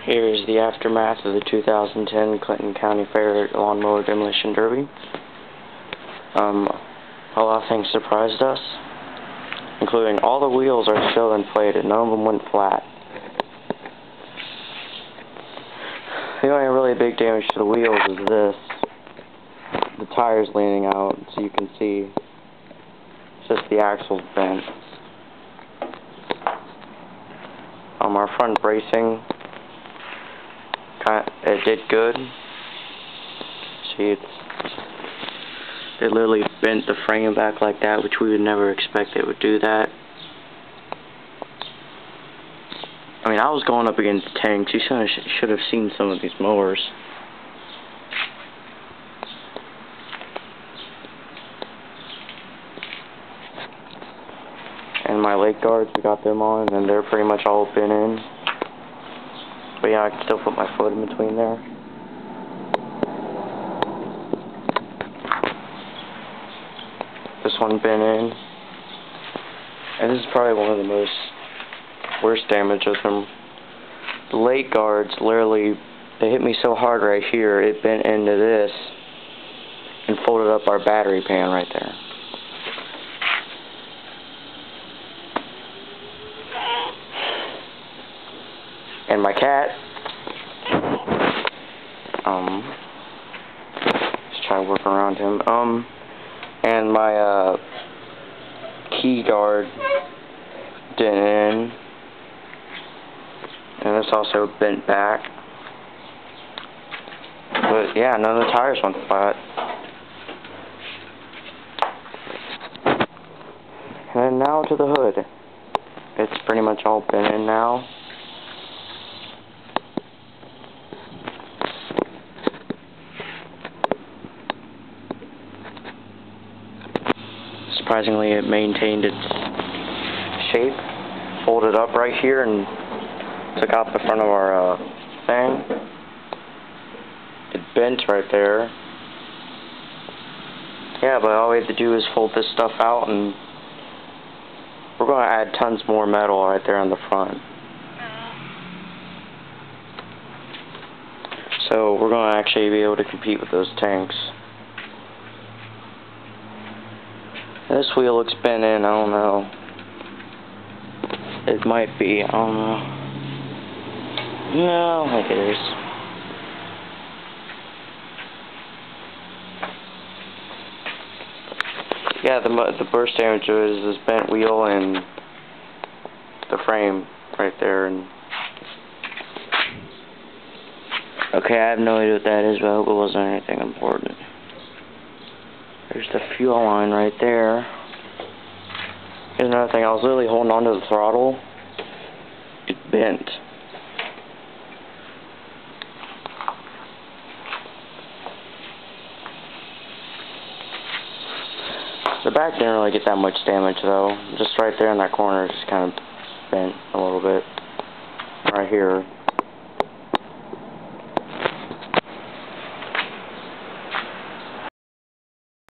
Here is the aftermath of the 2010 Clinton County Fair Lawnmower Demolition Derby. A lot of things surprised us, including all the wheels are still inflated. None of them went flat. The only really big damage to the wheels is this. The tire's leaning out, so you can see it's just the axle's bent. Our front bracing, it did good. See, it literally bent the frame back like that, which we would never expect it would do that. I mean, I was going up against tanks. You should have seen some of these mowers. And my leg guards, we got them on, and they're pretty much all bent in. But yeah, I can still put my foot in between there. This one bent in. And this is probably one of the worst damage of them. The leg guards, literally, they hit me so hard right here, it bent into this and folded up our battery pan right there. And my cat, just trying to work around him, and my, key guard dent in, and this also bent back, but yeah, none of the tires went flat. And then now to the hood. It's pretty much all bent in now. Surprisingly, it maintained its shape, folded up right here, and took out the front of our thing. It bent right there. Yeah, but all we have to do is fold this stuff out, and we're going to add tons more metal right there on the front. So we're going to actually be able to compete with those tanks. This wheel looks bent in, I don't know. It might be, I don't know. No, I think it is. Yeah, the burst damage is this bent wheel and the frame right there. And okay, I have no idea what that is, but I hope it wasn't anything important. There's the fuel line right there. Here's another thing, I was literally holding onto the throttle. It bent. The back didn't really get that much damage though. Just right there in that corner, just kind of bent a little bit. Right here.